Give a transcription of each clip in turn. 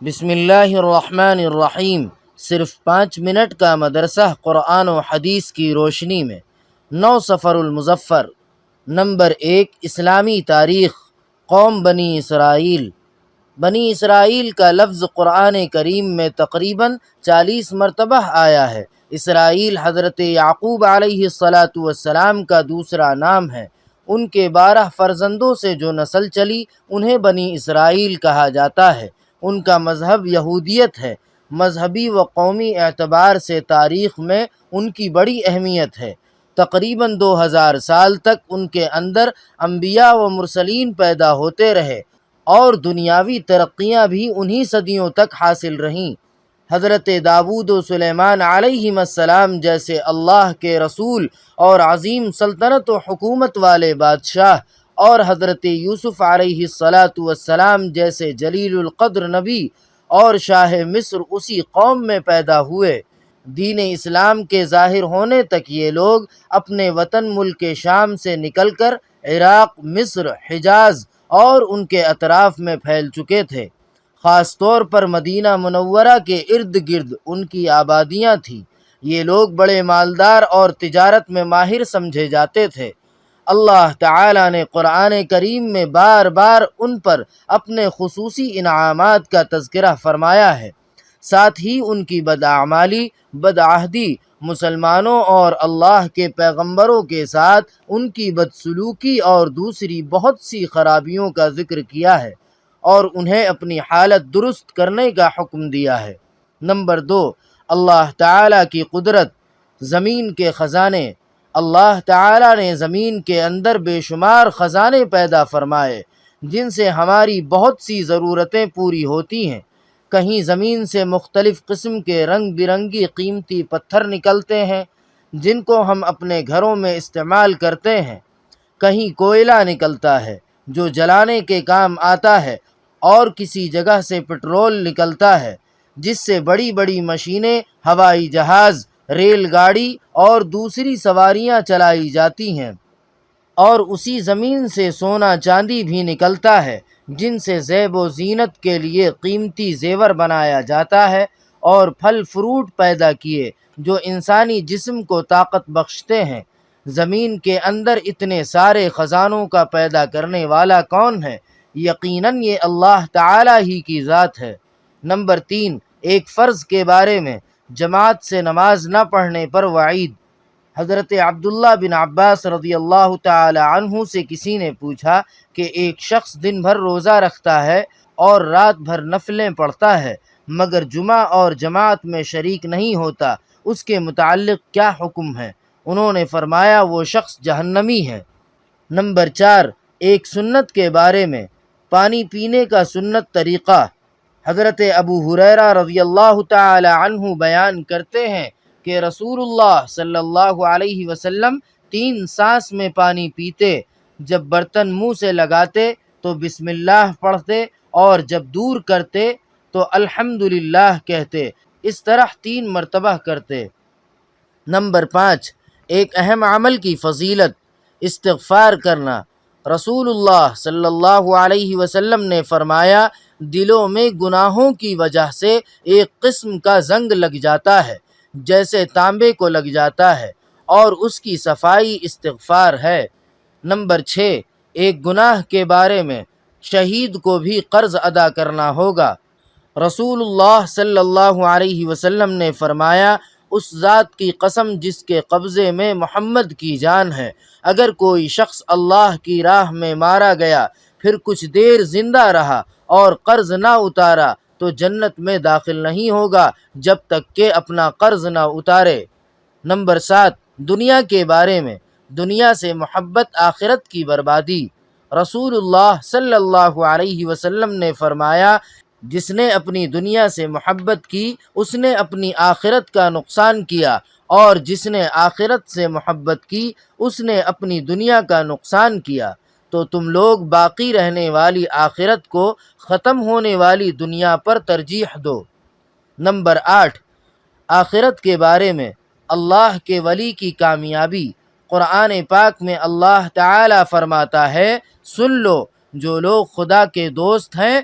بسم اللہ الرحمن الرحیم۔ صرف 5 منٹ کا مدرسہ قرآن و حدیث کی روشنی میں۔ 9 صفر المظفر۔ نمبر 1، اسلامی تاریخ۔ قوم بنی اسرائیل۔ بنی اسرائیل کا لفظ قرآن کریم میں تقریباً 40 مرتبہ آیا ہے۔ اسرائیل حضرت یعقوب علیہ السلام کا دوسرا نام ہے۔ ان کے 12 فرزندوں سے جو نسل چلی انہیں بنی اسرائیل کہا جاتا ہے۔ ان کا مذہب یہودیت ہے۔ مذہبی و قومی اعتبار سے تاریخ میں ان کی بڑی اہمیت ہے۔ تقریباً 2000 سال تک ان کے اندر انبیاء و مرسلین پیدا ہوتے رہے اور دنیاوی ترقیاں بھی انہی صدیوں تک حاصل رہیں۔ حضرت داؤد و سلیمان علیہم السلام جیسے اللہ کے رسول اور عظیم سلطنت و حکومت والے بادشاہ، اور حضرت یوسف علیہ السلام جیسے جلیل القدر نبی اور شاہ مصر اسی قوم میں پیدا ہوئے۔ دین اسلام کے ظاہر ہونے تک یہ لوگ اپنے وطن ملک شام سے نکل کر عراق، مصر، حجاز اور ان کے اطراف میں پھیل چکے تھے۔ خاص طور پر مدینہ منورہ کے ارد گرد ان کی آبادیاں تھیں۔ یہ لوگ بڑے مالدار اور تجارت میں ماہر سمجھے جاتے تھے۔ اللہ تعالیٰ نے قرآن کریم میں بار بار ان پر اپنے خصوصی انعامات کا تذکرہ فرمایا ہے۔ ساتھ ہی ان کی بداعمالی، بدعہدی، مسلمانوں اور اللہ کے پیغمبروں کے ساتھ ان کی بدسلوکی اور دوسری بہت سی خرابیوں کا ذکر کیا ہے اور انہیں اپنی حالت درست کرنے کا حکم دیا ہے۔ نمبر 2، اللہ تعالیٰ کی قدرت۔ زمین کے خزانے۔ اللہ تعالیٰ نے زمین کے اندر بے شمار خزانے پیدا فرمائے جن سے ہماری بہت سی ضرورتیں پوری ہوتی ہیں۔ کہیں زمین سے مختلف قسم کے رنگ برنگی قیمتی پتھر نکلتے ہیں جن کو ہم اپنے گھروں میں استعمال کرتے ہیں۔ کہیں کوئلہ نکلتا ہے جو جلانے کے کام آتا ہے، اور کسی جگہ سے پٹرول نکلتا ہے جس سے بڑی بڑی مشینیں، ہوائی جہاز، ریل گاڑی اور دوسری سواریاں چلائی جاتی ہیں۔ اور اسی زمین سے سونا چاندی بھی نکلتا ہے جن سے زیب و زینت کے لیے قیمتی زیور بنایا جاتا ہے، اور پھل فروٹ پیدا کیے جو انسانی جسم کو طاقت بخشتے ہیں۔ زمین کے اندر اتنے سارے خزانوں کا پیدا کرنے والا کون ہے؟ یقیناً یہ اللہ تعالیٰ ہی کی ذات ہے۔ نمبر 3، ایک فرض کے بارے میں۔ جماعت سے نماز نہ پڑھنے پر وعید۔ حضرت عبداللہ بن عباس رضی اللہ تعالی عنہ سے کسی نے پوچھا کہ ایک شخص دن بھر روزہ رکھتا ہے اور رات بھر نفلیں پڑھتا ہے مگر جمعہ اور جماعت میں شریک نہیں ہوتا، اس کے متعلق کیا حکم ہے؟ انہوں نے فرمایا وہ شخص جہنمی ہے۔ نمبر 4، ایک سنت کے بارے میں۔ پانی پینے کا سنت طریقہ۔ حضرت ابو ہریرہ رضی اللہ تعالی عنہ بیان کرتے ہیں کہ رسول اللہ صلی اللہ علیہ وسلم 3 سانس میں پانی پیتے۔ جب برتن منہ سے لگاتے تو بسم اللہ پڑھتے، اور جب دور کرتے تو الحمدللہ کہتے۔ اس طرح 3 مرتبہ کرتے۔ نمبر 5، ایک اہم عمل کی فضیلت۔ استغفار کرنا۔ رسول اللہ صلی اللہ علیہ وسلم نے فرمایا دلوں میں گناہوں کی وجہ سے ایک قسم کا زنگ لگ جاتا ہے جیسے تانبے کو لگ جاتا ہے، اور اس کی صفائی استغفار ہے۔ نمبر 6، ایک گناہ کے بارے میں۔ شہید کو بھی قرض ادا کرنا ہوگا۔ رسول اللہ صلی اللہ علیہ وسلم نے فرمایا اس ذات کی قسم جس کے قبضے میں محمد کی جان ہے، اگر کوئی شخص اللہ کی راہ میں مارا گیا پھر کچھ دیر زندہ رہا اور قرض نہ اتارا تو جنت میں داخل نہیں ہوگا جب تک کہ اپنا قرض نہ اتارے۔ نمبر 7، دنیا کے بارے میں۔ دنیا سے محبت آخرت کی بربادی۔ رسول اللہ صلی اللہ علیہ وسلم نے فرمایا جس نے اپنی دنیا سے محبت کی اس نے اپنی آخرت کا نقصان کیا، اور جس نے آخرت سے محبت کی اس نے اپنی دنیا کا نقصان کیا۔ تو تم لوگ باقی رہنے والی آخرت کو ختم ہونے والی دنیا پر ترجیح دو۔ نمبر 8، آخرت کے بارے میں۔ اللہ کے ولی کی کامیابی۔ قرآن پاک میں اللہ تعالیٰ فرماتا ہے سن لو جو لوگ خدا کے دوست ہیں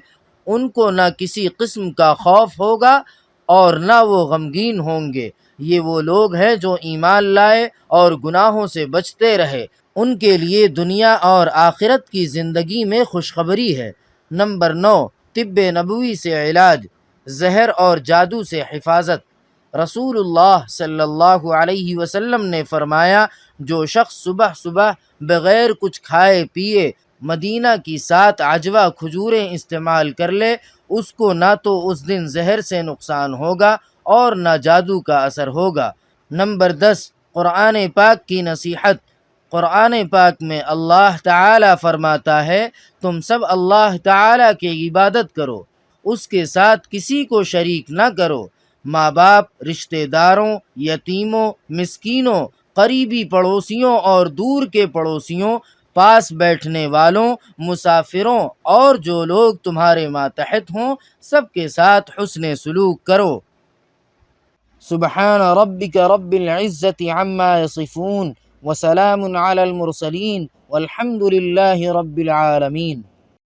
ان کو نہ کسی قسم کا خوف ہوگا اور نہ وہ غمگین ہوں گے۔ یہ وہ لوگ ہیں جو ایمان لائے اور گناہوں سے بچتے رہے، ان کے لیے دنیا اور آخرت کی زندگی میں خوشخبری ہے۔ نمبر 9، طب نبوی سے علاج، زہر اور جادو سے حفاظت۔ رسول اللہ صلی اللہ علیہ وسلم نے فرمایا، جو شخص صبح صبح بغیر کچھ کھائے پیے مدینہ کی 7 عجوہ کھجوریں استعمال کر لے، اس کو نہ تو اس دن زہر سے نقصان ہوگا اور نہ جادو کا اثر ہوگا۔ نمبر 10، قرآن پاک کی نصیحت۔ قرآن پاک میں اللہ تعالی فرماتا ہے، تم سب اللہ تعالی کی عبادت کرو، اس کے ساتھ کسی کو شریک نہ کرو۔ ماں باپ، رشتہ داروں، یتیموں، مسکینوں، قریبی پڑوسیوں اور دور کے پڑوسیوں، پاس بیٹھنے والوں، مسافروں اور جو لوگ تمہارے ماتحت ہوں، سب کے ساتھ حسن سلوک کرو۔ سبحان ربک رب العزت عما یصفون وسلام علی المرسلین والحمد للہ رب العالمین۔